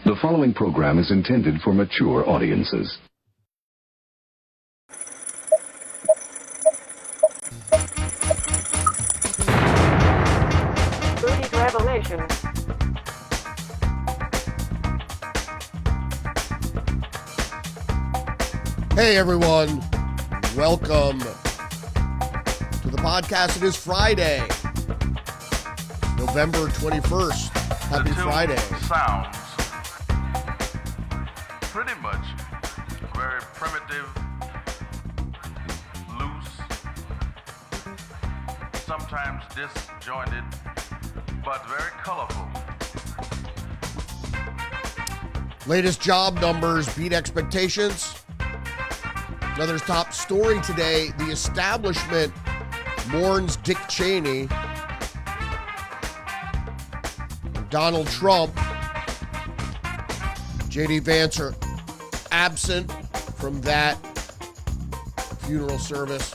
The following program is intended for mature audiences. Revelation. Hey everyone, welcome to the podcast. It is Friday, November 21st. Happy Friday. Sounds pretty much very primitive, loose, sometimes disjointed, but very colorful. Latest job numbers beat expectations. Another top story today, the establishment mourns Dick Cheney. Donald Trump, JD Vance are absent from that funeral service.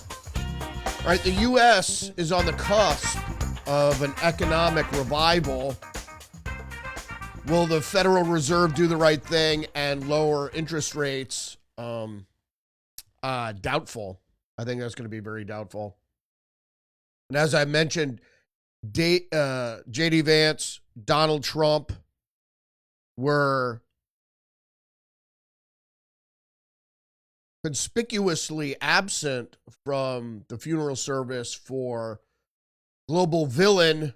All right, the U.S. is on the cusp of an economic revival. Will the Federal Reserve do the right thing and lower interest rates? Doubtful. I think that's going to be very doubtful. And as I mentioned, JD Vance, Donald Trump were conspicuously absent from the funeral service for global villain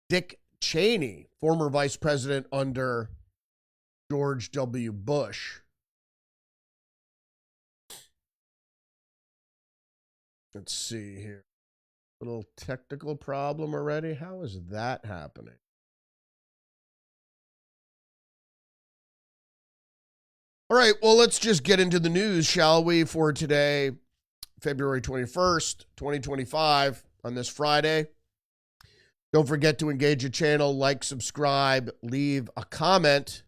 Dick Cheney, former vice president under George W. Bush. Let's see here. Little technical problem already. How is that happening? All right, well, let's just get into the news, shall we, for today, February 21st, 2025, on this Friday. Don't forget to engage the channel, like, subscribe, leave a comment,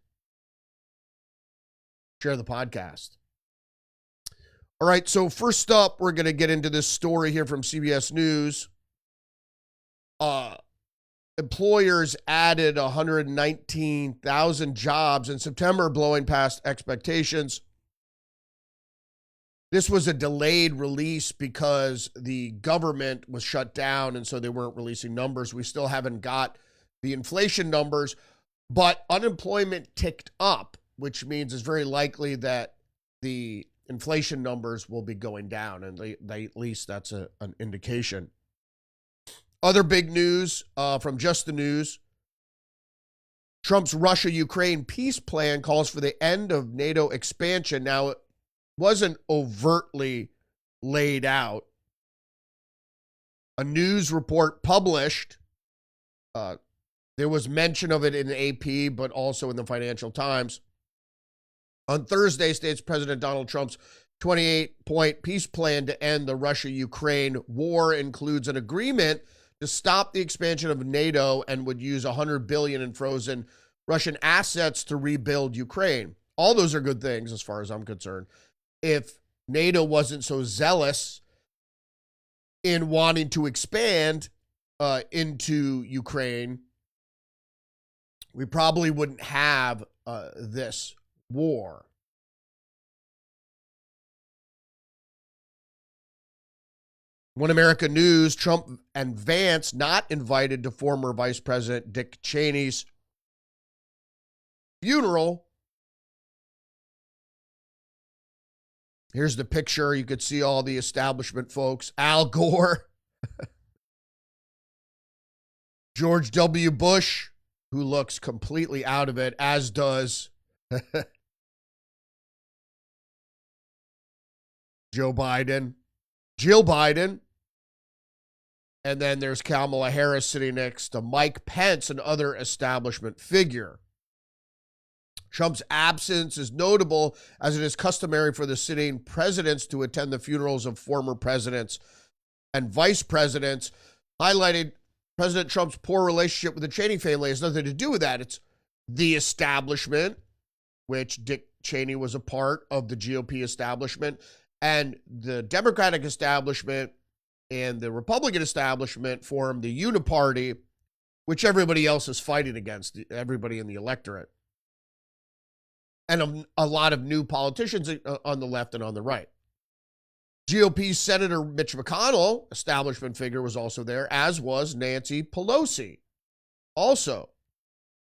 share the podcast. All right, so first up, we're going to get into this story here from CBS News. Employers added 119,000 jobs in September, blowing past expectations. This was a delayed release because the government was shut down, and so they weren't releasing numbers. We still haven't got the inflation numbers, but unemployment ticked up, which means it's very likely that the inflation numbers will be going down, and at least that's an indication. Other big news from Just the News. Trump's Russia-Ukraine peace plan calls for the end of NATO expansion. Now, it wasn't overtly laid out. A news report published, there was mention of it in the AP, but also in the Financial Times. On Thursday, states President Donald Trump's 28-point peace plan to end the Russia-Ukraine war includes an agreement to stop the expansion of NATO and would use $100 billion in frozen Russian assets to rebuild Ukraine. All those are good things as far as I'm concerned. If NATO wasn't so zealous in wanting to expand into Ukraine, we probably wouldn't have this war. One America News, Trump and Vance not invited to former Vice President Dick Cheney's funeral. Here's the picture. You could see all the establishment folks. Al Gore, George W. Bush, who looks completely out of it, as does Joe Biden, Jill Biden, and then there's Kamala Harris sitting next to Mike Pence, another establishment figure. Trump's absence is notable as it is customary for the sitting presidents to attend the funerals of former presidents and vice presidents, highlighted President Trump's poor relationship with the Cheney family. It has nothing to do with that. It's the establishment, which Dick Cheney was a part of the GOP establishment, and the Democratic establishment and the Republican establishment formed the uniparty, which everybody else is fighting against, everybody in the electorate. and a lot of new politicians on the left and on the right. GOP Senator Mitch McConnell, establishment figure, was also there, as was Nancy Pelosi, also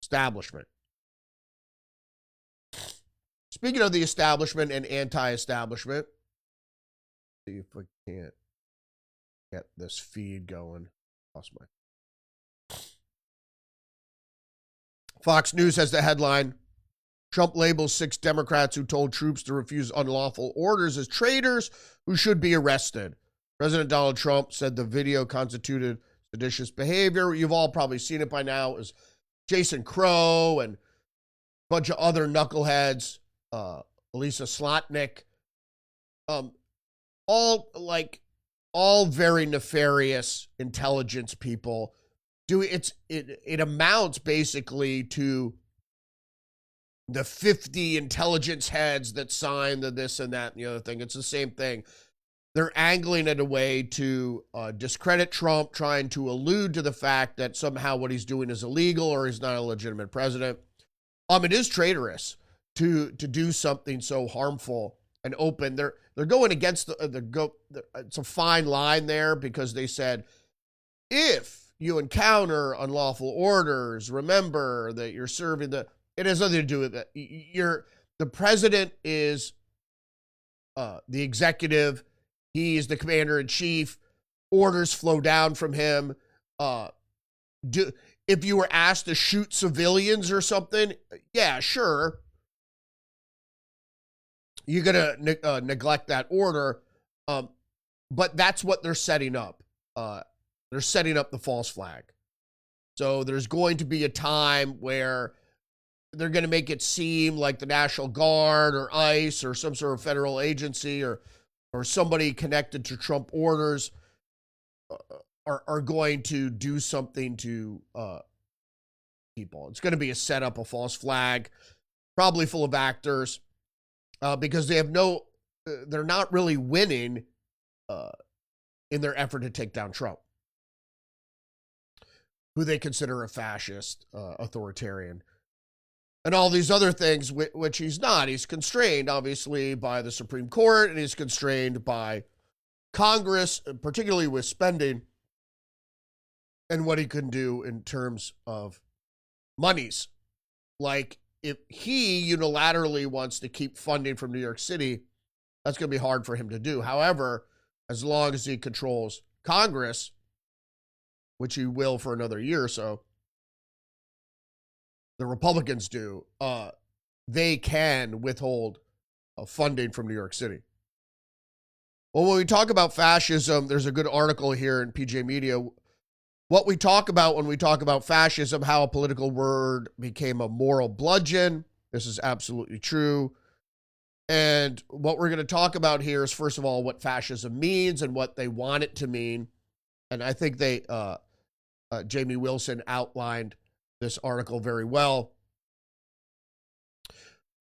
establishment. Speaking of the establishment and anti-establishment, see if we can't get this feed going. Lost my. Fox News has the headline: Trump labels 6 Democrats who told troops to refuse unlawful orders as traitors who should be arrested. President Donald Trump said the video constituted seditious behavior. You've all probably seen it by now. It was Jason Crow and a bunch of other knuckleheads, Elisa Slotnick, all very nefarious intelligence people. It amounts basically to the 50 intelligence heads that signed the this and that and the other thing. It's the same thing. They're angling it a way to discredit Trump, trying to allude to the fact that somehow what he's doing is illegal or he's not a legitimate president. It is traitorous to do something so harmful and open. They're going against it's a fine line there, because they said, if you encounter unlawful orders, remember that you're serving it has nothing to do with it. The president is the executive. He is the commander in chief. Orders flow down from him. If you were asked to shoot civilians or something, yeah, sure. You're going to neglect that order. But that's what they're setting up. They're setting up the false flag. So there's going to be a time where they're going to make it seem like the National Guard or ICE or some sort of federal agency or somebody connected to Trump orders are going to do something to people. It's going to be a setup, a false flag, probably full of actors, because they're not really winning in their effort to take down Trump, who they consider a fascist, authoritarian, and all these other things, which he's not. He's constrained, obviously, by the Supreme Court, and he's constrained by Congress, particularly with spending and what he can do in terms of monies. Like, if he unilaterally wants to keep funding from New York City, that's going to be hard for him to do. However, as long as he controls Congress, which he will for another year or so, the Republicans do, they can withhold funding from New York City. Well, when we talk about fascism, there's a good article here in PJ Media. What we talk about when we talk about fascism, how a political word became a moral bludgeon. This is absolutely true. And what we're going to talk about here is, first of all, what fascism means and what they want it to mean. And I think Jamie Wilson outlined this article very well.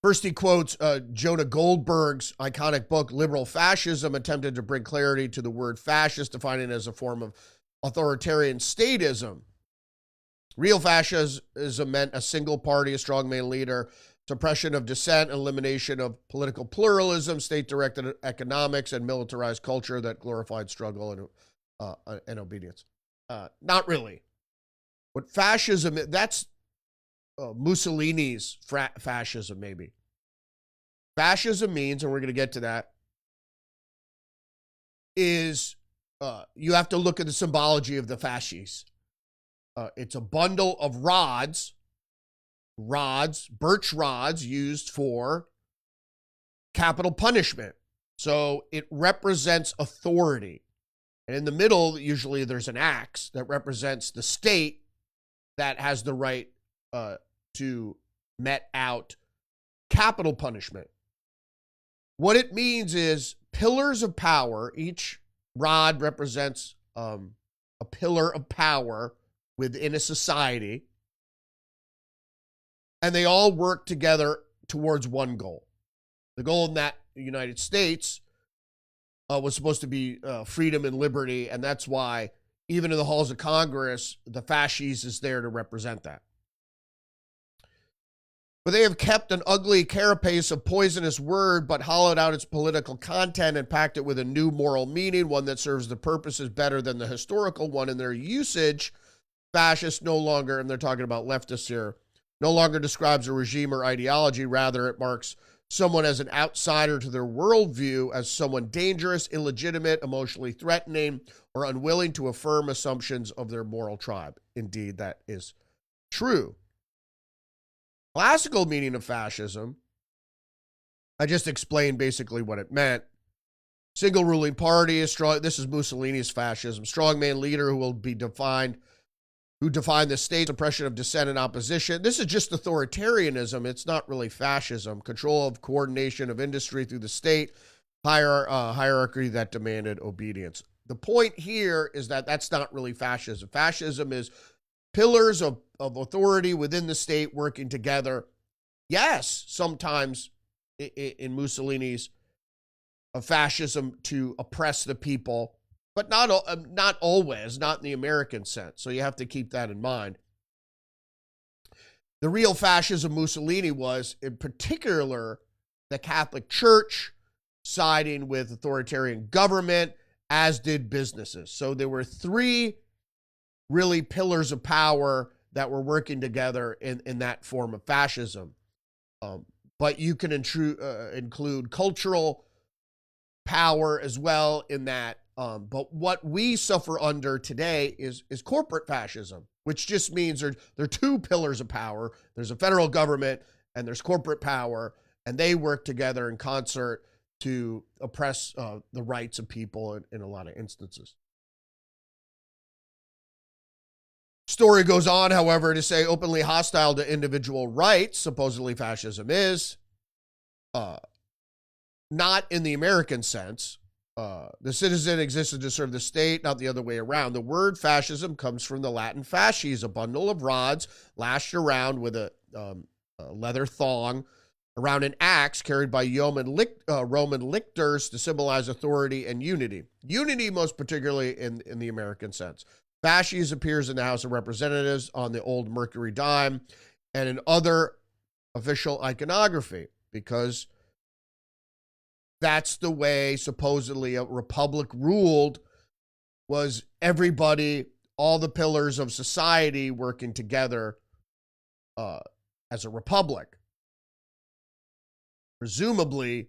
First, he quotes Jonah Goldberg's iconic book, Liberal Fascism, attempted to bring clarity to the word fascist, defining it as a form of authoritarian statism. Real fascism meant a single party, a strongman leader, suppression of dissent, elimination of political pluralism, state-directed economics, and militarized culture that glorified struggle and obedience. Not really. What fascism, that's Mussolini's fascism, maybe. Fascism means, and we're going to get to that, is you have to look at the symbology of the fasces. It's a bundle of rods, birch rods used for capital punishment. So it represents authority. And in the middle, usually there's an axe that represents the state that has the right to met out capital punishment. What it means is pillars of power. Each rod represents a pillar of power within a society. And they all work together towards one goal. The goal in that United States was supposed to be freedom and liberty, and that's why even in the halls of Congress, the fasces is there to represent that. But they have kept an ugly carapace of poisonous word, but hollowed out its political content and packed it with a new moral meaning, one that serves the purposes better than the historical one in their usage. Fascist no longer, and they're talking about leftists here, no longer describes a regime or ideology. Rather, it marks someone as an outsider to their worldview, as someone dangerous, illegitimate, emotionally threatening, or unwilling to affirm assumptions of their moral tribe. Indeed, that is true. Classical meaning of fascism, I just explained basically what it meant. Single ruling party is strong. This is Mussolini's fascism. Strongman leader who defined the state's oppression of dissent and opposition. This is just authoritarianism. It's not really fascism. Control of coordination of industry through the state, hierarchy that demanded obedience. The point here is that that's not really fascism. Fascism is pillars of authority within the state working together. Yes, sometimes in Mussolini's fascism to oppress the people, but not always, not in the American sense. So you have to keep that in mind. The real fascism Mussolini was, in particular, the Catholic Church siding with authoritarian government, as did businesses. So there were three really pillars of power that were working together in that form of fascism. But you can include cultural power as well in that. But what we suffer under today is corporate fascism, which just means there are two pillars of power. There's a federal government and there's corporate power, and they work together in concert to oppress the rights of people in a lot of instances. Story goes on, however, to say openly hostile to individual rights, supposedly fascism is, not in the American sense. The citizen existed to serve the state, not the other way around. The word fascism comes from the Latin fasces, a bundle of rods lashed around with a leather thong around an axe carried by Roman lictors to symbolize authority and unity. Unity most particularly in the American sense. Fasces appears in the House of Representatives on the old Mercury dime and in other official iconography, because that's the way supposedly a republic ruled, was everybody, all the pillars of society working together as a republic. Presumably,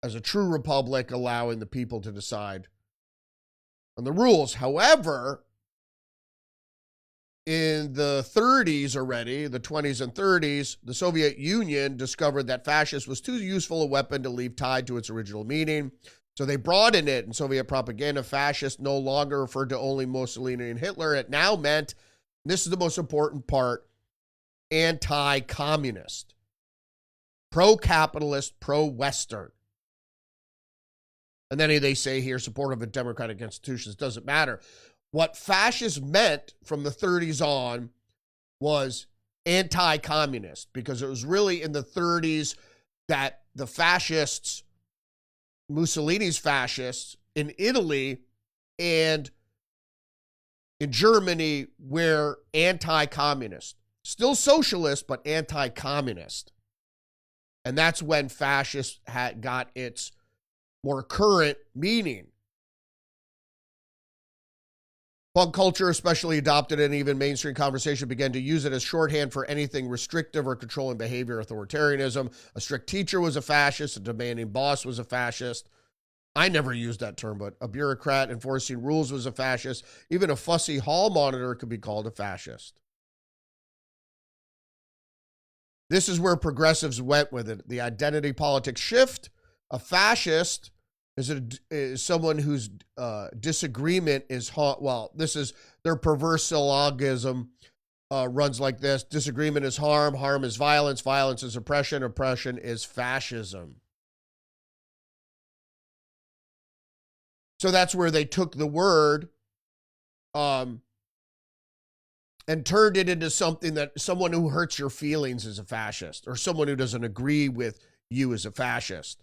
as a true republic, allowing the people to decide on the rules. However, in the 30s already, the 20s and 30s, the Soviet Union discovered that fascist was too useful a weapon to leave tied to its original meaning. So they broadened it in Soviet propaganda. Fascist no longer referred to only Mussolini and Hitler. It now meant, this is the most important part, anti-communist, pro-capitalist, pro-Western. And then they say here, supportive of democratic institutions. Doesn't matter. What fascist meant from the 30s on was anti-communist, because it was really in the 30s that the fascists, Mussolini's fascists in Italy and in Germany, were anti-communist. Still socialist, but anti-communist. And that's when fascist got its more current meaning. Punk culture especially adopted it, and even mainstream conversation began to use it as shorthand for anything restrictive or controlling behavior, authoritarianism. A strict teacher was a fascist. A demanding boss was a fascist. I never used that term, but a bureaucrat enforcing rules was a fascist. Even a fussy hall monitor could be called a fascist. This is where progressives went with it. The identity politics shift. A fascist is someone whose disagreement is this is their perverse syllogism. Runs like this: disagreement is harm, harm is violence, violence is oppression, oppression is fascism. So that's where they took the word and turned it into something that someone who hurts your feelings is a fascist, or someone who doesn't agree with you is a fascist.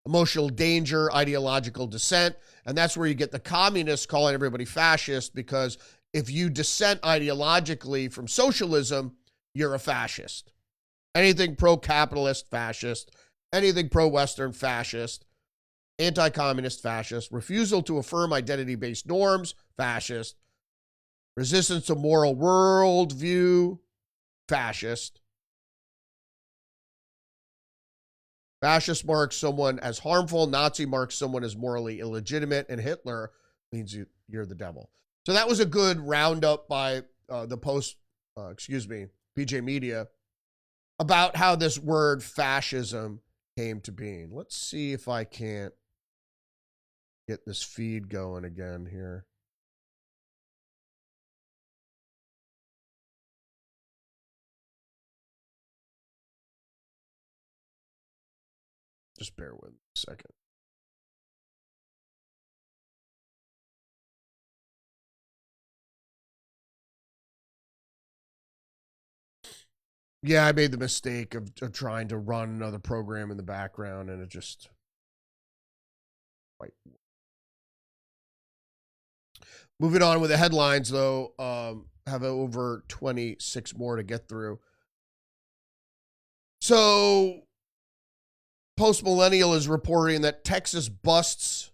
Emotional danger, ideological dissent, and that's where you get the communists calling everybody fascist, because if you dissent ideologically from socialism, you're a fascist. Anything pro-capitalist, fascist. Anything pro-Western, fascist. Anti-communist, fascist. Refusal to affirm identity-based norms, fascist. Resistance to moral worldview, fascist. Fascist marks someone as harmful. Nazi marks someone as morally illegitimate. And Hitler means you're the devil. So that was a good roundup by PJ Media about how this word fascism came to being. Let's see if I can't get this feed going again here. Just bear with me a second. Yeah, I made the mistake of trying to run another program in the background, and it just... Moving on with the headlines, though, have over 26 more to get through. So, Post Millennial is reporting that Texas busts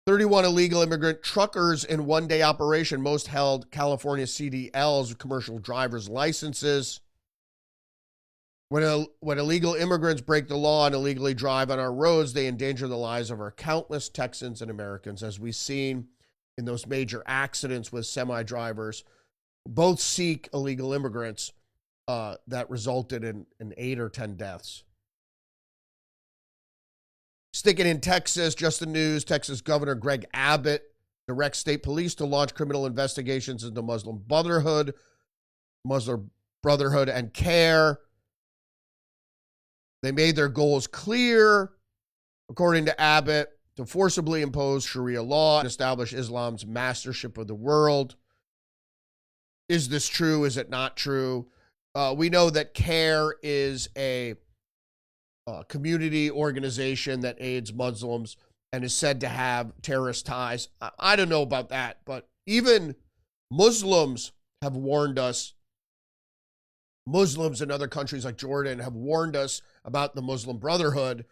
31 illegal immigrant truckers in one-day operation. Most held California CDLs, commercial driver's licenses. When illegal immigrants break the law and illegally drive on our roads, they endanger the lives of our countless Texans and Americans, as we've seen in those major accidents with semi-drivers. Both Sikh illegal immigrants that resulted in 8 or 10 deaths. Sticking in Texas, just the news, Texas Governor Greg Abbott directs state police to launch criminal investigations into Muslim Brotherhood, and CARE. They made their goals clear, according to Abbott, to forcibly impose Sharia law and establish Islam's mastership of the world. Is this true? Is it not true? We know that CARE is a community organization that aids Muslims and is said to have terrorist ties. I don't know about that, but even Muslims have warned us. Muslims in other countries like Jordan have warned us about the Muslim Brotherhood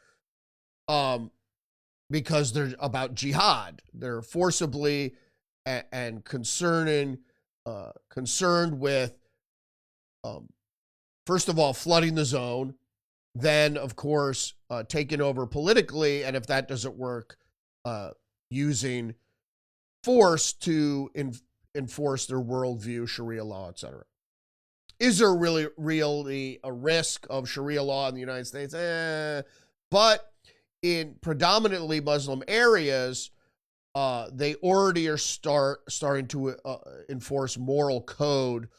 because they're about jihad. They're forcibly and concerned with, first of all, flooding the zone, then, of course, taking over politically, and if that doesn't work, using force to enforce their worldview, Sharia law, etc. Is there really a risk of Sharia law in the United States? But in predominantly Muslim areas, they already are starting to enforce moral code,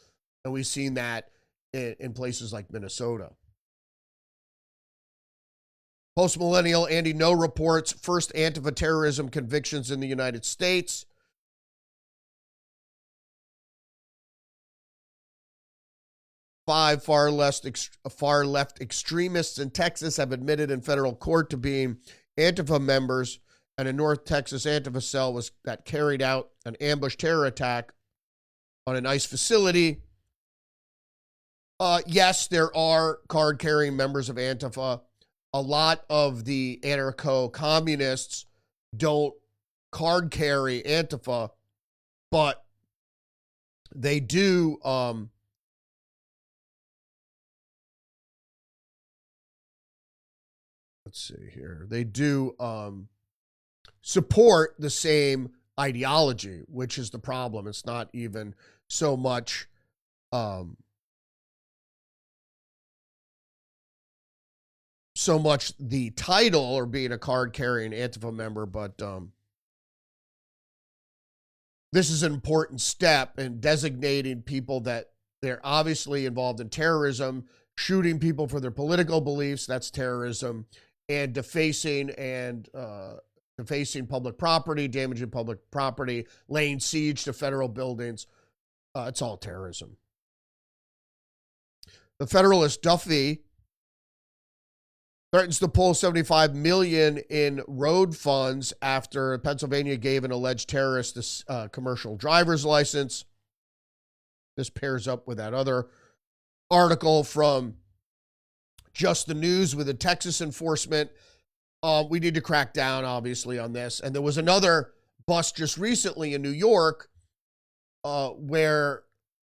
and we've seen that in places like Minnesota. Post-millennial, Andy No reports first Antifa terrorism convictions in the United States. Five far left extremists in Texas have admitted in federal court to being Antifa members, and a North Texas Antifa cell that carried out an ambush terror attack on an ICE facility. Yes, there are card-carrying members of Antifa. A lot of the anarcho-communists don't card carry Antifa, but they do let's see here. They do support the same ideology, which is the problem. It's not even so much the title or being a card-carrying Antifa member, but this is an important step in designating people that they're obviously involved in terrorism, shooting people for their political beliefs, that's terrorism, and defacing public property, damaging public property, laying siege to federal buildings. It's all terrorism. The Federalist Duffy threatens to pull $75 million in road funds after Pennsylvania gave an alleged terrorist this commercial driver's license. This pairs up with that other article from Just the News with the Texas enforcement. We need to crack down, obviously, on this. And there was another bust just recently in New York where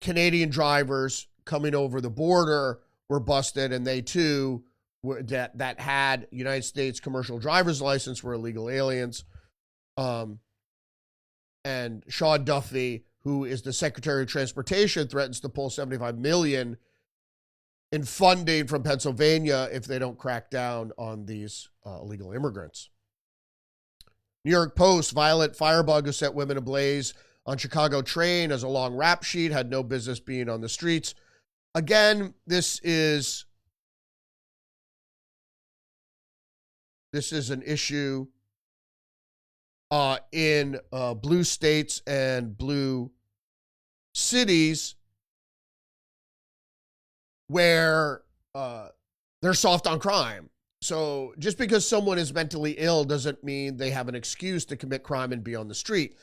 Canadian drivers coming over the border were busted, and they too were that had United States commercial driver's license were illegal aliens. And Sean Duffy, who is the Secretary of Transportation, threatens to pull $75 million in funding from Pennsylvania if they don't crack down on these illegal immigrants. New York Post, violent firebug who set women ablaze on Chicago train as a long rap sheet, had no business being on the streets. Again, this is an issue in blue states and blue cities where they're soft on crime. So just because someone is mentally ill doesn't mean they have an excuse to commit crime and be on the street.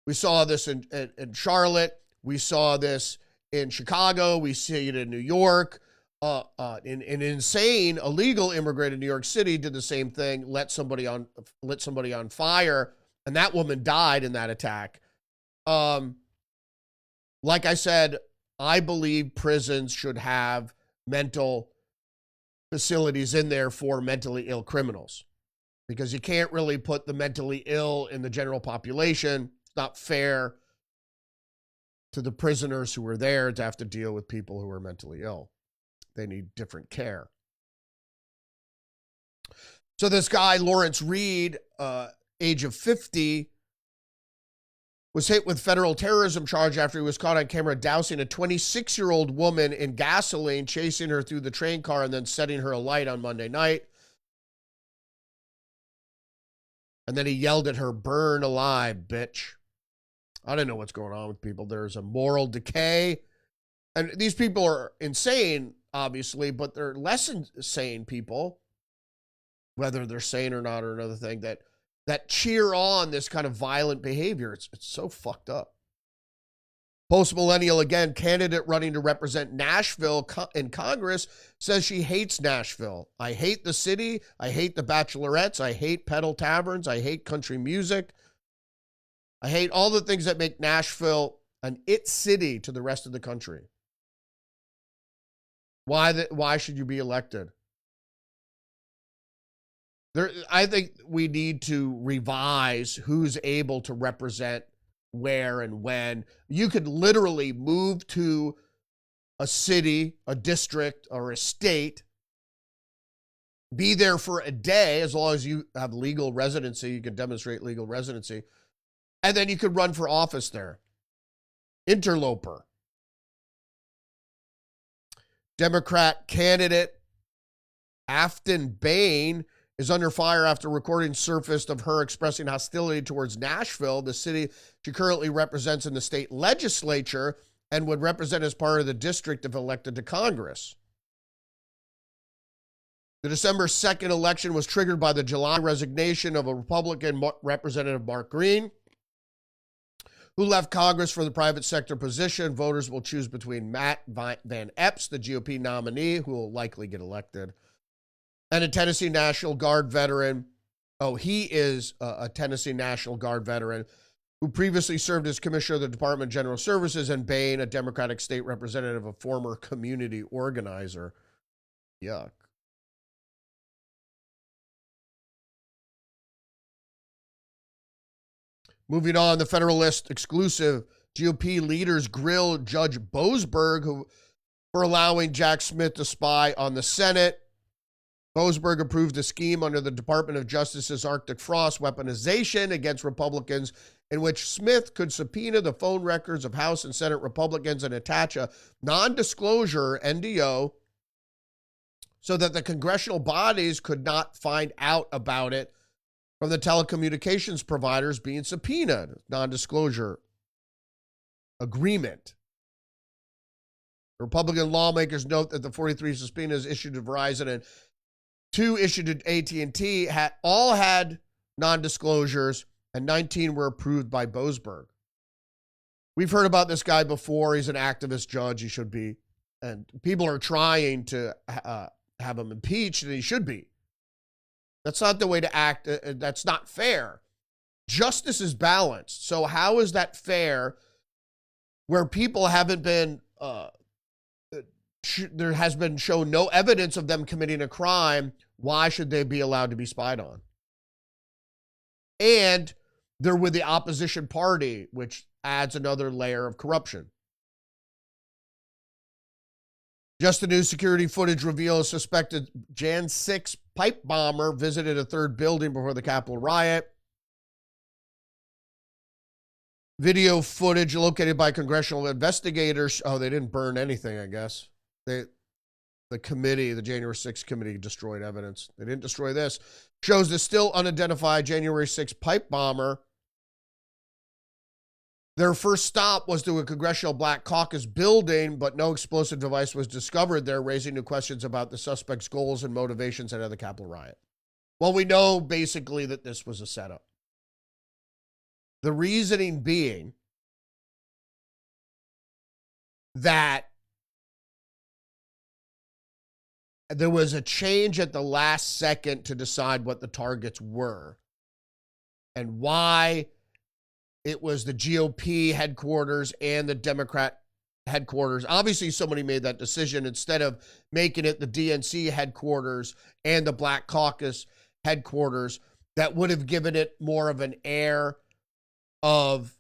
We saw this in Charlotte. We saw this in Chicago. We see it in New York. An insane illegal immigrant in New York City did the same thing, lit somebody on fire, and that woman died in that attack. Like I said, I believe prisons should have mental facilities in there for mentally ill criminals, because you can't really put the mentally ill in the general population. It's not fair to the prisoners who are there to have to deal with people who are mentally ill. They need different care. So this guy, Lawrence Reed, age of 50, was hit with federal terrorism charge after he was caught on camera dousing a 26-year-old woman in gasoline, chasing her through the train car, and then setting her alight on Monday night. And then he yelled at her, "Burn alive, bitch." I don't know what's going on with people. There's a moral decay. And these people are insane, obviously, but they're less insane people, whether they're sane or not, or another thing, that cheer on this kind of violent behavior. It's so fucked up. Post-millennial, again, candidate running to represent Nashville in Congress, says she hates Nashville. "I hate the city. I hate the bachelorettes. I hate pedal taverns. I hate country music. I hate all the things that make Nashville an it city to the rest of the country." Why should you be elected? I think we need to revise who's able to represent where and when. You could literally move to a city, a district, or a state, be there for a day, as long as you have legal residency, you can demonstrate legal residency, and then you could run for office there. Interloper. Democrat candidate Afton Bain is under fire after recordings surfaced of her expressing hostility towards Nashville, the city she currently represents in the state legislature and would represent as part of the district if elected to Congress. The December 2nd election was triggered by the July resignation of a Republican Representative Mark Green, who left Congress for the private sector position. Voters will choose between Matt Van Epps, the GOP nominee, who will likely get elected, and a Tennessee National Guard veteran. Oh, he is a Tennessee National Guard veteran who previously served as commissioner of the Department of General Services, and Bain, a Democratic state representative, a former community organizer. Yuck. Moving on, the Federalist exclusive, GOP leaders grill Judge Boasberg for allowing Jack Smith to spy on the Senate. Boasberg approved a scheme under the Department of Justice's Arctic Frost weaponization against Republicans, in which Smith could subpoena the phone records of House and Senate Republicans and attach a non-disclosure NDO so that the congressional bodies could not find out about it from the telecommunications providers being subpoenaed. Non-disclosure agreement. Republican lawmakers note that the 43 subpoenas issued to Verizon and 2 issued to AT&T all had non-disclosures, and 19 were approved by Boasberg. We've heard about this guy before. He's an activist judge. He should be And people are trying to have him impeached, and he should be. That's not the way to act. That's not fair. Justice is balanced. So how is that fair where people haven't been, there has been shown no evidence of them committing a crime? Why should they be allowed to be spied on? And they're with the opposition party, which adds another layer of corruption. Just the new security footage reveals suspected Jan 6 pipe bomber visited a third building before the Capitol riot. Video footage located by congressional investigators. Oh, they didn't burn anything, I guess. The committee, the January 6th committee, destroyed evidence. They didn't destroy this. Shows the still unidentified January 6th pipe bomber. Their first stop was to a congressional Black Caucus building, but no explosive device was discovered there, raising new questions about the suspect's goals and motivations ahead of the Capitol riot. Well, we know basically that this was a setup. The reasoning being that there was a change at the last second to decide what the targets were and why it was the GOP headquarters and the Democrat headquarters. Obviously, somebody made that decision instead of making it the DNC headquarters and the Black Caucus headquarters. That would have given it more of an air of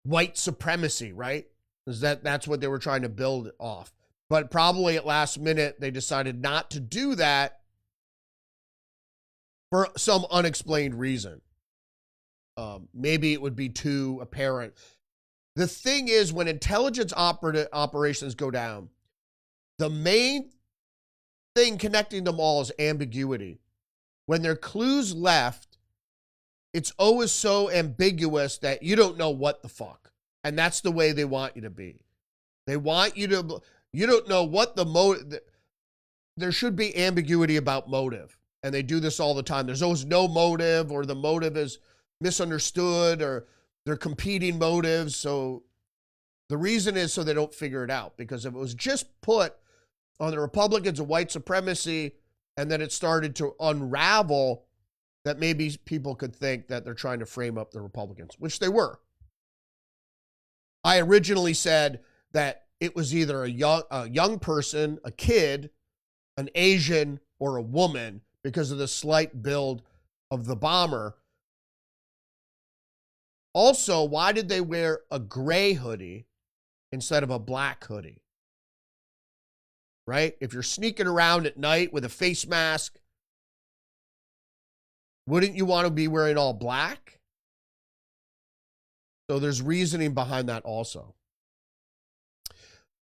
white supremacy, right? Is that's what they were trying to build off. But probably at last minute, they decided not to do that for some unexplained reason. Maybe it would be too apparent. The thing is, when intelligence operations go down, the main thing connecting them all is ambiguity. When there are clues left, it's always so ambiguous that you don't know what the fuck. And that's the way they want you to be. They want you to, you don't know what the motive, there should be ambiguity about motive. And they do this all the time. There's always no motive, or the motive is misunderstood, or they're competing motives. So the reason is so they don't figure it out. Because if it was just put on the Republicans of white supremacy and then it started to unravel, that maybe people could think that they're trying to frame up the Republicans, which they were. I originally said that it was either a young person, a kid, an Asian, or a woman because of the slight build of the bomber. Also, why did they wear a gray hoodie instead of a black hoodie? Right? If you're sneaking around at night with a face mask, wouldn't you want to be wearing all black? So there's reasoning behind that also.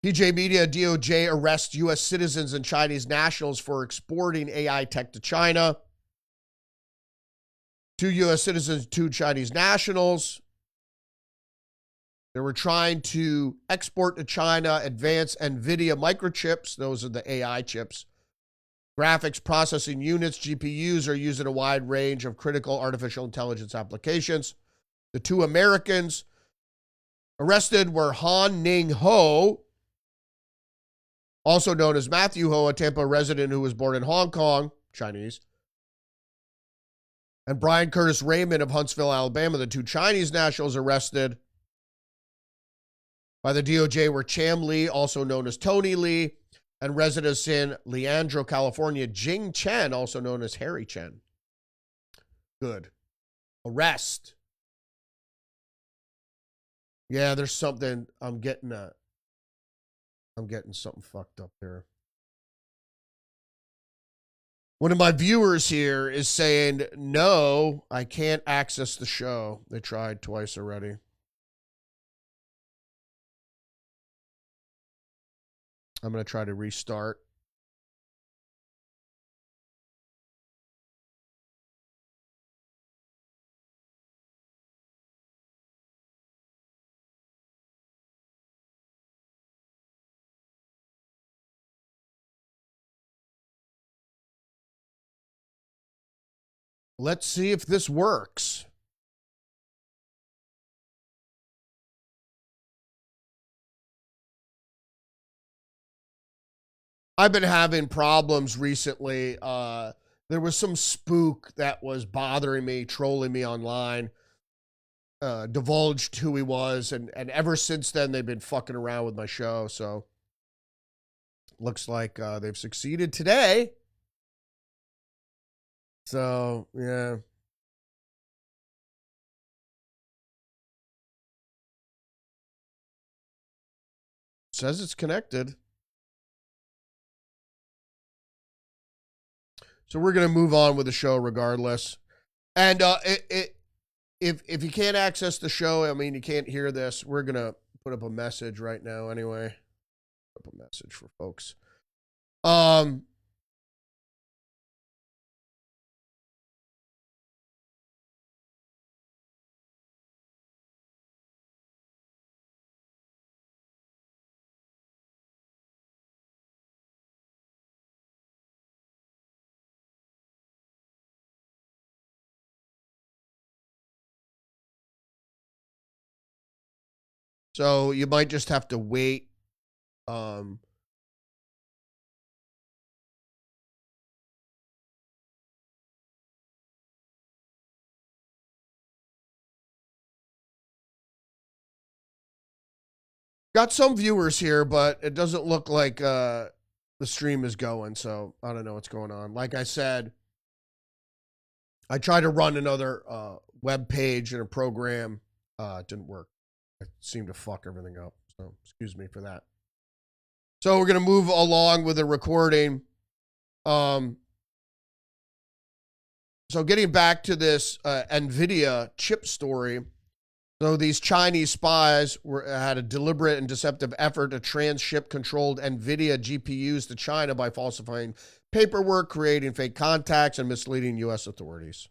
PJ Media, DOJ arrests U.S. citizens and Chinese nationals for exporting AI tech to China. 2 U.S. citizens, 2 Chinese nationals. They were trying to export to China advanced NVIDIA microchips. Those are the AI chips. Graphics processing units, GPUs, are used in a wide range of critical artificial intelligence applications. The 2 Americans arrested were Han Ning Ho, also known as Matthew Ho, a Tampa resident who was born in Hong Kong, Chinese, and Brian Curtis Raymond of Huntsville, Alabama. The 2 Chinese nationals arrested by the DOJ were Cham Lee, also known as Tony Lee, and residents in Leandro, California, Jing Chen, also known as Harry Chen. Good. Arrest. Yeah, there's something, I'm getting something fucked up here. One of my viewers here is saying, no, I can't access the show. They tried twice already. I'm going to try to restart. Let's see if this works. I've been having problems recently. There was some spook that was bothering me, trolling me online, divulged who he was, and ever since then they've been fucking around with my show. So looks like they've succeeded today. So yeah. Says it's connected. So we're gonna move on with the show regardless. And if you can't access the show, I mean you can't hear this, we're gonna put up a message right now anyway. Put up a message for folks. So you might just have to wait. Got some viewers here, but it doesn't look like the stream is going, so I don't know what's going on. Like I said, I tried to run another web page and a program. It didn't work. It seemed to fuck everything up. So excuse me for that. So we're going to move along with the recording. So getting back to this NVIDIA chip story. So these Chinese spies had a deliberate and deceptive effort to transship controlled NVIDIA GPUs to China by falsifying paperwork, creating fake contacts, and misleading U.S. authorities.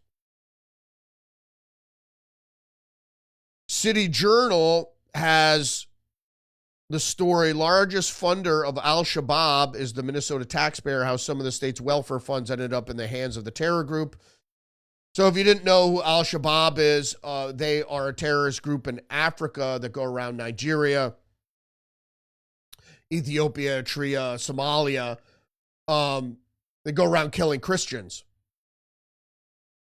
City Journal has the story, largest funder of Al-Shabaab is the Minnesota taxpayer, how some of the state's welfare funds ended up in the hands of the terror group. So if you didn't know who Al-Shabaab is, they are a terrorist group in Africa that go around Nigeria, Ethiopia, Eritrea, Somalia. They go around killing Christians.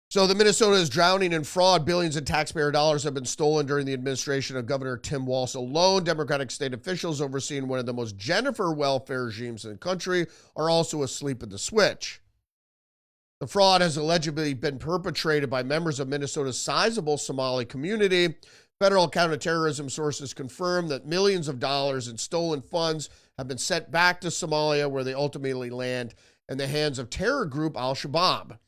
So the Minnesota is drowning in fraud. Billions in taxpayer dollars have been stolen during the administration of Governor Tim Walz alone. Democratic state officials overseeing one of the most generous welfare regimes in the country are also asleep at the switch. The fraud has allegedly been perpetrated by members of Minnesota's sizable Somali community. Federal counterterrorism sources confirm that millions of dollars in stolen funds have been sent back to Somalia, where they ultimately land in the hands of terror group Al-Shabaab.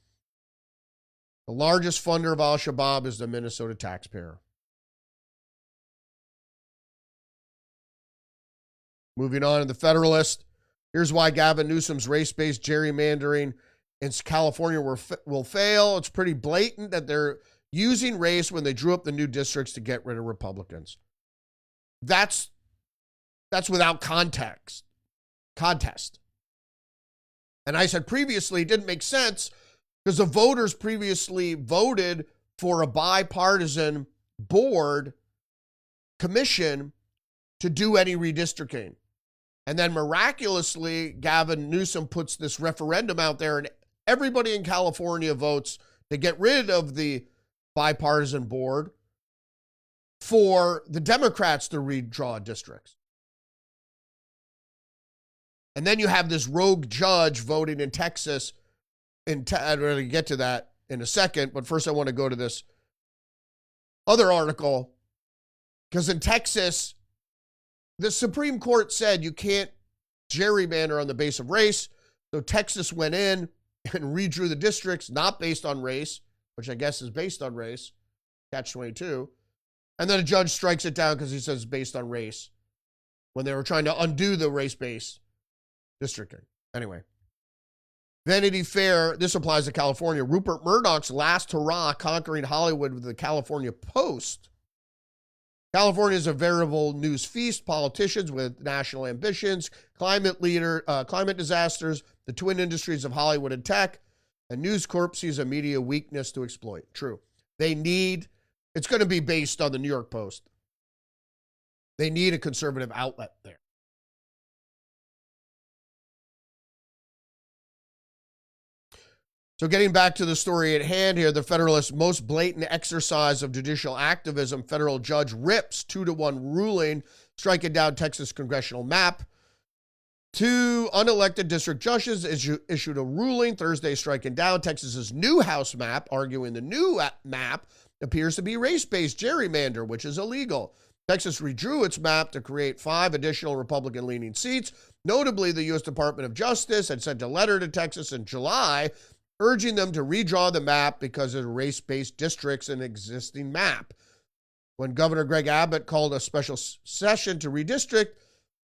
The largest funder of Al-Shabaab is the Minnesota taxpayer. Moving on to the Federalist. Here's why Gavin Newsom's race-based gerrymandering in California will fail. It's pretty blatant that they're using race when they drew up the new districts to get rid of Republicans. That's without contest. And I said previously it didn't make sense because the voters previously voted for a bipartisan board commission to do any redistricting. And then miraculously, Gavin Newsom puts this referendum out there and everybody in California votes to get rid of the bipartisan board for the Democrats to redraw districts. And then you have this rogue judge voting in Texas. I'm going to get to that in a second, but first I want to go to this other article, because in Texas, the Supreme Court said you can't gerrymander on the base of race. So Texas went in and redrew the districts, not based on race, which I guess is based on race, catch-22. And then a judge strikes it down because he says it's based on race when they were trying to undo the race-based districting. Anyway, Vanity Fair, this applies to California. Rupert Murdoch's last hurrah conquering Hollywood with the California Post. California is a veritable news feast. Politicians with national ambitions, climate disasters, the twin industries of Hollywood and tech, and News Corp sees a media weakness to exploit. True. It's going to be based on the New York Post. They need a conservative outlet there. So getting back to the story at hand here, the Federalist's most blatant exercise of judicial activism, federal judge rips 2-1 ruling, striking down Texas congressional map. 2 unelected district judges issued a ruling Thursday striking down Texas's new House map, arguing the new map appears to be race-based gerrymander, which is illegal. Texas redrew its map to create 5 additional Republican-leaning seats. Notably, the U.S. Department of Justice had sent a letter to Texas in July urging them to redraw the map because of race-based districts in an existing map. When Governor Greg Abbott called a special session to redistrict,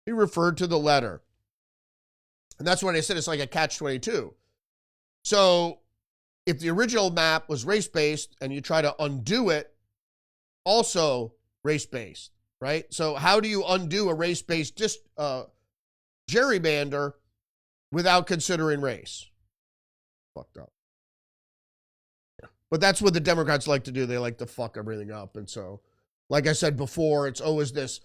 he referred to the letter. And that's when I said it's like a catch-22. So if the original map was race-based and you try to undo it, also race-based, right? So how do you undo a race-based gerrymander without considering race? Fucked up. But that's what the Democrats like to do. They like to fuck everything up. And so, like I said before, it's always this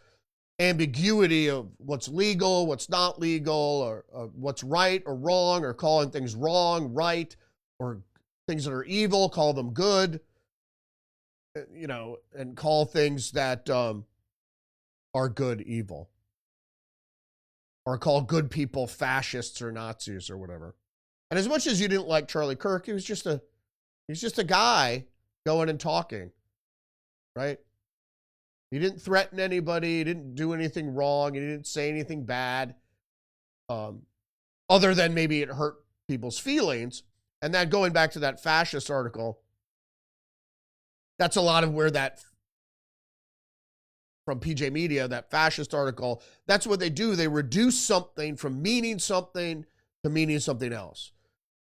ambiguity of what's legal, what's not legal, or what's right or wrong, or calling things wrong, right, or things that are evil, call them good, and call things that are good evil, or call good people fascists or Nazis or whatever. And as much as you didn't like Charlie Kirk, he's just a guy going and talking, right? He didn't threaten anybody. He didn't do anything wrong. He didn't say anything bad, other than maybe it hurt people's feelings. And that, going back to that fascist article, that's a lot of where that, from PJ Media, that fascist article, that's what they do. They reduce something from meaning something to meaning something else.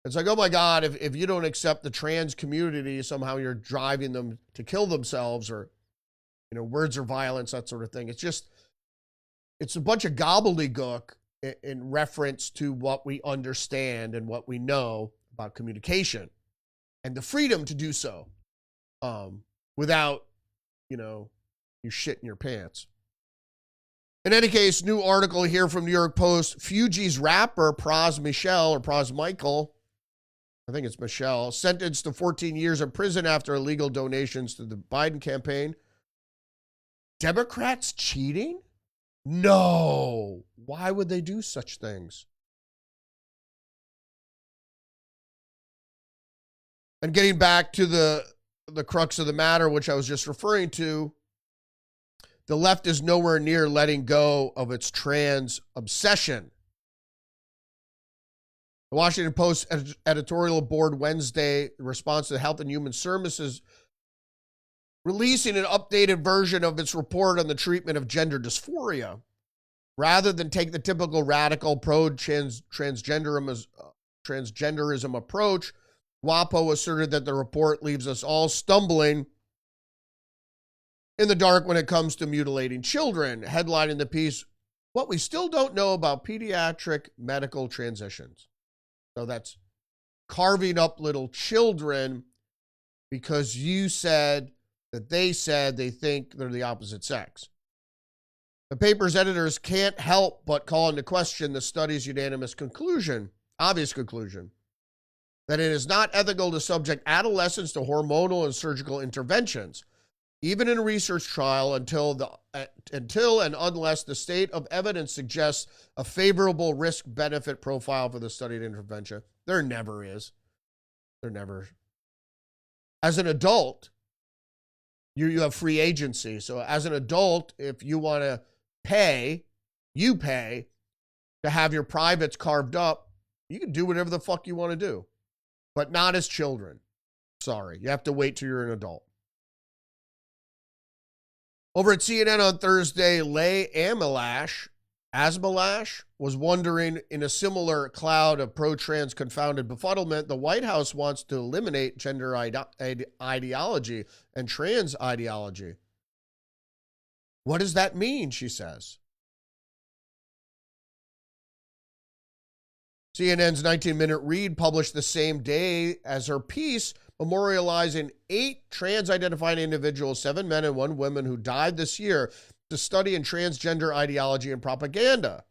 It's like, oh my God, if you don't accept the trans community, somehow you're driving them to kill themselves, or, words are violence, that sort of thing. It's a bunch of gobbledygook in reference to what we understand and what we know about communication and the freedom to do so without, you shit in your pants. In any case, new article here from New York Post. Fugees rapper Pras Michael, I think it's Michelle, sentenced to 14 years in prison after illegal donations to the Biden campaign. Democrats cheating? No. Why would they do such things? And getting back to the crux of the matter, which I was just referring to, the left is nowhere near letting go of its trans obsession. The Washington Post editorial board Wednesday, in response to the Health and Human Services, releasing an updated version of its report on the treatment of gender dysphoria. Rather than take the typical radical transgenderism approach, WAPO asserted that the report leaves us all stumbling in the dark when it comes to mutilating children, headlining the piece, "What we still don't know about pediatric medical transitions." So that's carving up little children because you said that they think they're the opposite sex. The paper's editors can't help but call into question the study's unanimous obvious conclusion, that it is not ethical to subject adolescents to hormonal and surgical interventions, even in a research trial, until and unless the state of evidence suggests a favorable risk-benefit profile for the studied intervention. There never is. There never. As an adult, you have free agency. So as an adult, if you want to pay to have your privates carved up, you can do whatever the fuck you want to do. But not as children. Sorry, you have to wait till you're an adult. Over at CNN on Thursday, Leigh Asmelash was wondering, in a similar cloud of pro-trans confounded befuddlement, the White House wants to eliminate gender ideology and trans ideology. What does that mean, she says. CNN's 19-minute read, published the same day as her piece, memorializing 8 trans-identifying individuals, 7 men and 1 woman, who died this year to study in transgender ideology and propaganda.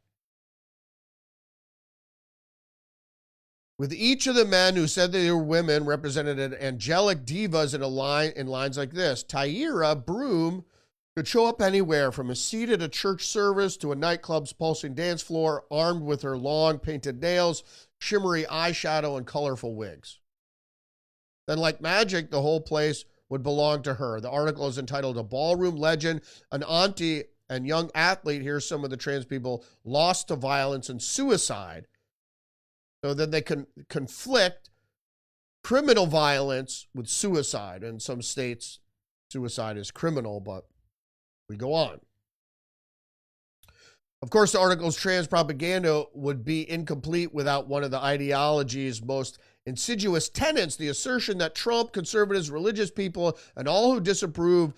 with each of the men who said they were women represented as angelic divas in lines like this. Tyra Broom could show up anywhere from a seat at a church service to a nightclub's pulsing dance floor, armed with her long painted nails, shimmery eyeshadow, and colorful wigs. Then, like magic, the whole place would belong to her. The article is entitled "A Ballroom Legend, an Auntie and Young Athlete." Here's some of the trans people lost to violence and suicide. So then they can conflict criminal violence with suicide. In some states, suicide is criminal, but we go on. Of course, the article's trans propaganda would be incomplete without one of the ideology's most insidious tenets, the assertion that Trump, conservatives, religious people, and all who disapprove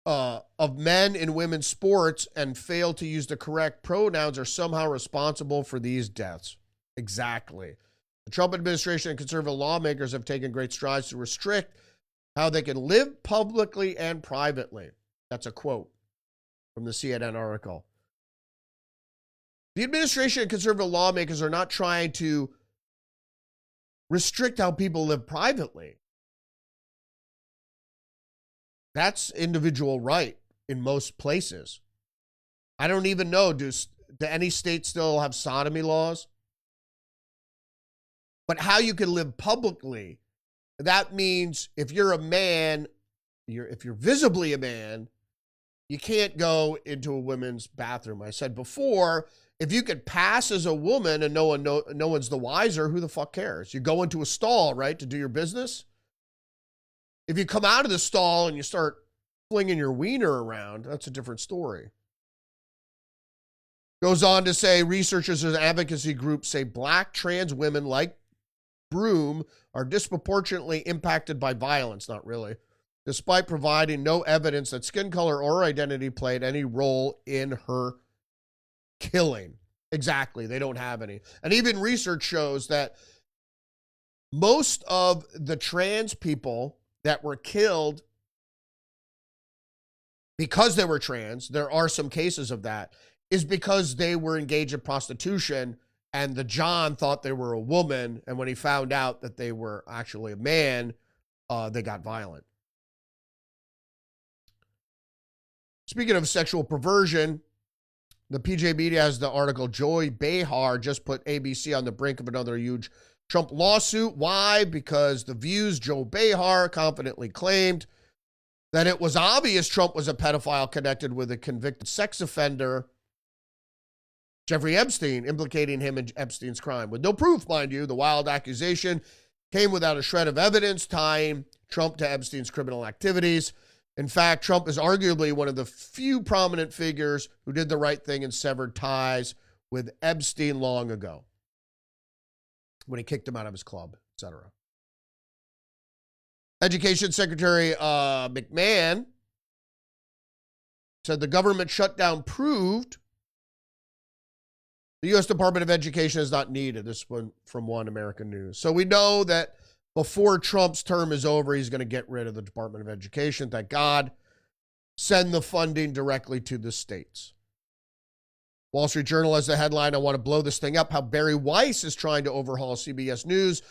of men and women's sports and fail to use the correct pronouns are somehow responsible for these deaths. Exactly. The Trump administration and conservative lawmakers have taken great strides to restrict how they can live publicly and privately. That's a quote from the CNN article. The administration and conservative lawmakers are not trying to restrict how people live privately. That's individual right in most places. I don't even know, do any states still have sodomy laws? But how you can live publicly, that means if you're a man, if you're visibly a man, you can't go into a women's bathroom. I said before, if you could pass as a woman and no one's the wiser, who the fuck cares? You go into a stall, right, to do your business. If you come out of the stall and you start flinging your wiener around, that's a different story. Goes on to say researchers and advocacy groups say black trans women like Broom are disproportionately impacted by violence. Not really. Despite providing no evidence that skin color or identity played any role in her killing. Exactly. They don't have any. And even research shows that most of the trans people that were killed because they were trans, there are some cases of that, is because they were engaged in prostitution and the John thought they were a woman. And when he found out that they were actually a man, they got violent. Speaking of sexual perversion, the PJ Media has the article, Joy Behar just put ABC on the brink of another huge Trump lawsuit. Why? Because The View's Joy Behar confidently claimed that it was obvious Trump was a pedophile connected with a convicted sex offender, Jeffrey Epstein, implicating him in Epstein's crime. With no proof, mind you, the wild accusation came without a shred of evidence tying Trump to Epstein's criminal activities. In fact, Trump is arguably one of the few prominent figures who did the right thing and severed ties with Epstein long ago when he kicked him out of his club, etc. Education Secretary McMahon said the government shutdown proved the U.S. Department of Education is not needed. This one from One American News. So we know that before Trump's term is over, he's going to get rid of the Department of Education. Thank God. Send the funding directly to the states. Wall Street Journal has the headline, I want to blow this thing up, how Barry Weiss is trying to overhaul CBS News.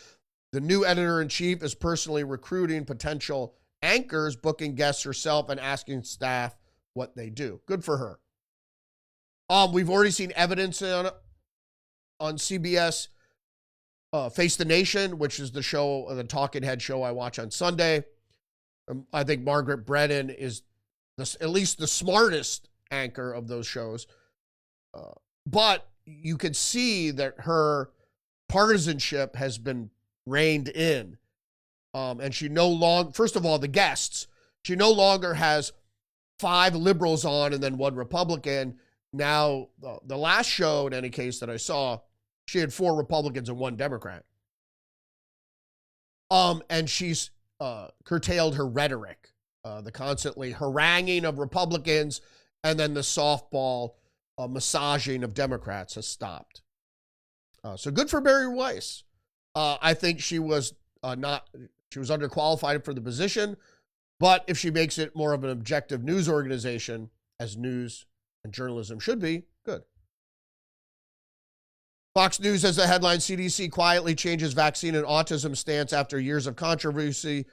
The new editor-in-chief is personally recruiting potential anchors, booking guests herself, and asking staff what they do. Good for her. We've already seen evidence on CBS Face the Nation, which is the show, the talking head show I watch on Sunday. I think Margaret Brennan is at least the smartest anchor of those shows. But you could see that her partisanship has been reined in. And she no longer, first of all, the guests, she no longer has 5 liberals on and then 1 Republican. Now, the last show, in any case, that I saw, she had 4 Republicans and 1 Democrat. And she's curtailed her rhetoric, the constantly haranguing of Republicans, and then the softball massaging of Democrats has stopped. So good for Barry Weiss. I think she was underqualified for the position, but if she makes it more of an objective news organization, as news and journalism should be, good. Fox News has the headline, CDC quietly changes vaccine and autism stance after years of controversy.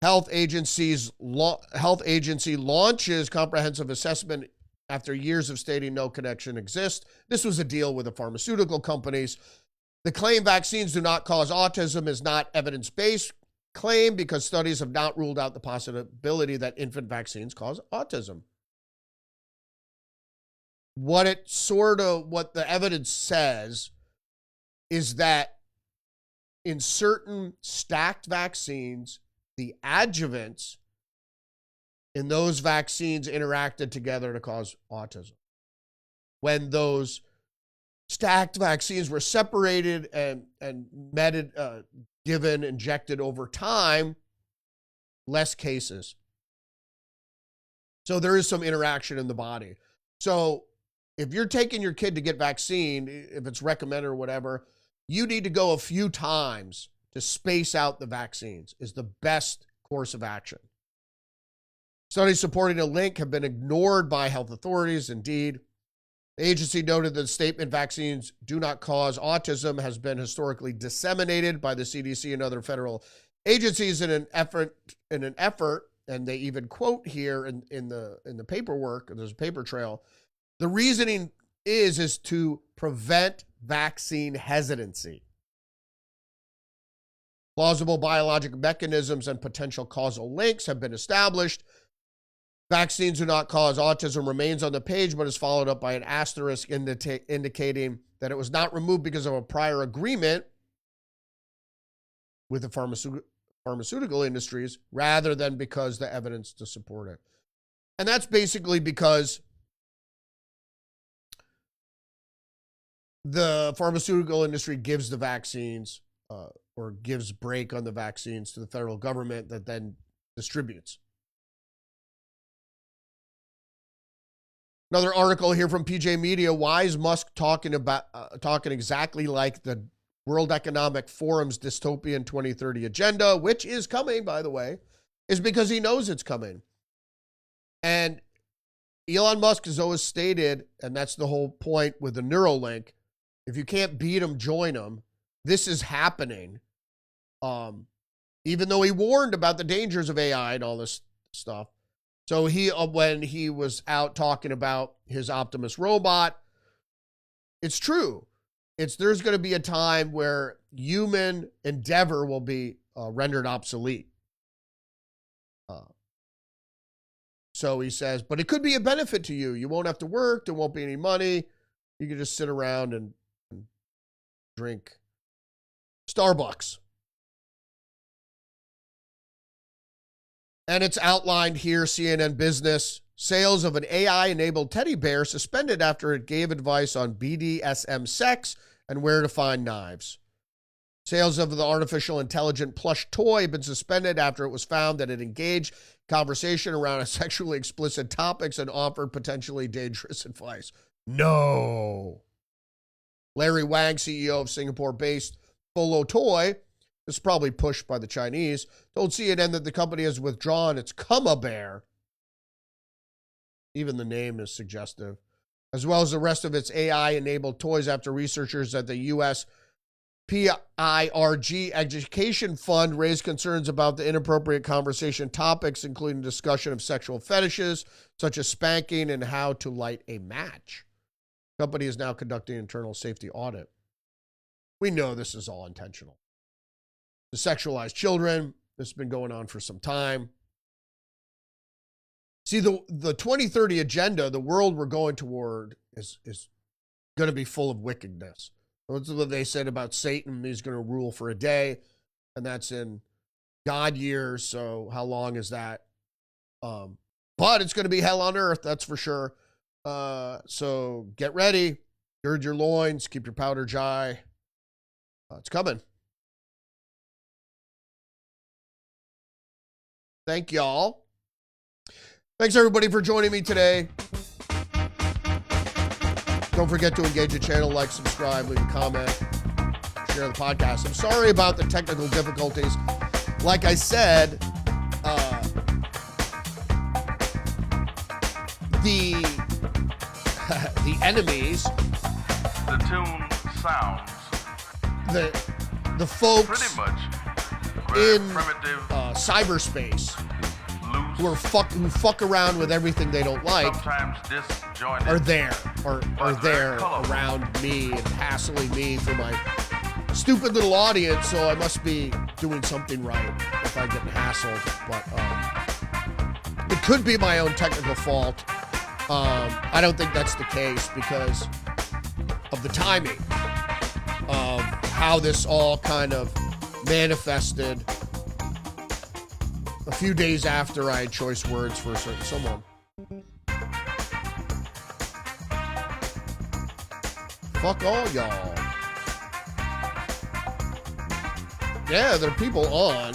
Health agency launches comprehensive assessment after years of stating no connection exists. This was a deal with the pharmaceutical companies. The claim vaccines do not cause autism is not evidence-based claim because studies have not ruled out the possibility that infant vaccines cause autism. What the evidence says is that in certain stacked vaccines, the adjuvants in those vaccines interacted together to cause autism. When those stacked vaccines were separated and given, injected over time, less cases. So there is some interaction in the body. So if you're taking your kid to get vaccine, if it's recommended or whatever, you need to go a few times to space out the vaccines is the best course of action. Studies supporting a link have been ignored by health authorities. Indeed, the agency noted that the statement vaccines do not cause autism has been historically disseminated by the CDC and other federal agencies in an effort, and they even quote here in the paperwork, there's a paper trail, the reasoning is to prevent vaccine hesitancy. Plausible biologic mechanisms and potential causal links have been established. Vaccines do not cause autism remains on the page, but is followed up by an asterisk indicating that it was not removed because of a prior agreement with the pharmaceutical industries rather than because the evidence to support it. And that's basically because the pharmaceutical industry gives the vaccines or gives break on the vaccines to the federal government that then distributes. Another article here from PJ Media. Why is Musk talking exactly like the World Economic Forum's dystopian 2030 agenda, which is coming, by the way, is because he knows it's coming. And Elon Musk has always stated, and that's the whole point with the Neuralink, if you can't beat him, join him. This is happening. Even though he warned about the dangers of AI and all this stuff. So when he was out talking about his Optimus robot, it's true. There's going to be a time where human endeavor will be rendered obsolete. So he says, but it could be a benefit to you. You won't have to work. There won't be any money. You can just sit around and drink Starbucks. And it's outlined here, CNN Business. Sales of an AI-enabled teddy bear suspended after it gave advice on BDSM sex and where to find knives. Sales of the artificial intelligent plush toy have been suspended after it was found that it engaged conversation around sexually explicit topics and offered potentially dangerous advice. No. Larry Wang, CEO of Singapore-based Polo Toy, this is probably pushed by the Chinese, told CNN that the company has withdrawn its Cumma Bear. Even the name is suggestive. As well as the rest of its AI-enabled toys after researchers at the U.S. PIRG Education Fund raised concerns about the inappropriate conversation topics, including discussion of sexual fetishes, such as spanking and how to light a match. The company is now conducting an internal safety audit. We know this is all intentional. To sexualize children, this has been going on for some time. See, the 2030 agenda, the world we're going toward is going to be full of wickedness. That's what they said about Satan. He's going to rule for a day, and that's in God years, so how long is that? But it's going to be hell on earth, that's for sure. So get ready, gird your loins, keep your powder dry. It's coming. Thank y'all. Thanks everybody for joining me today. Don't forget to engage the channel, like, subscribe, leave a comment, share the podcast. I'm sorry about the technical difficulties. Like I said, the enemies. The tune sounds the folks pretty much very in primitive, cyberspace loose, who fuck around with everything they don't like sometimes disjointed. are there But there very colorful. around me and hassling me for my stupid little audience, so I must be doing something right if I'm getting hassled. But it could be my own technical fault. I don't think that's the case because of the timing of how this all kind of manifested a few days after I had choice words for a certain someone. Fuck all y'all. Yeah, there are people on.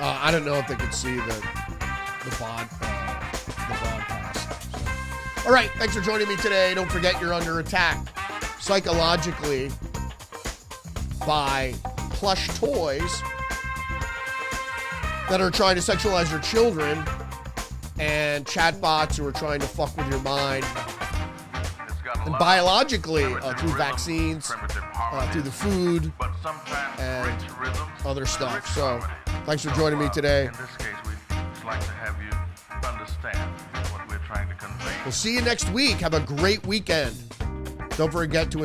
I don't know if they could see the broadcast. All right, thanks for joining me today. Don't forget you're under attack psychologically by plush toys that are trying to sexualize your children and chatbots who are trying to fuck with your mind. And biologically, through vaccines, through the food, and other stuff. So, thanks for joining me today. In this case, we'd like to have you understand what we're trying to convey. We'll see you next week. Have a great weekend. Don't forget to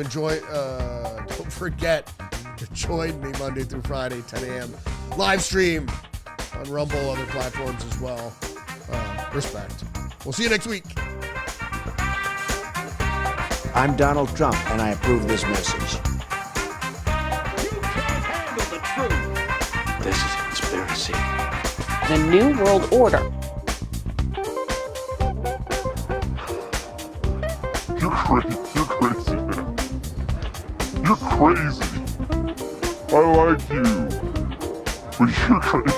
join me Monday through Friday, 10 a.m. Live stream on Rumble, other platforms as well. Respect. We'll see you next week. I'm Donald Trump, and I approve this message. You can't handle the truth. This is a conspiracy. The New World Order. You're crazy, man. You're crazy. I like you, but you're crazy.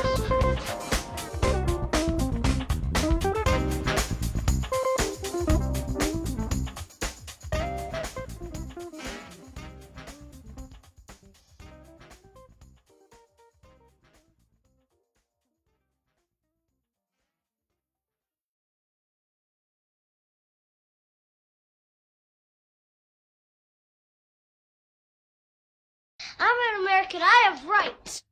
I'm an American. I have rights.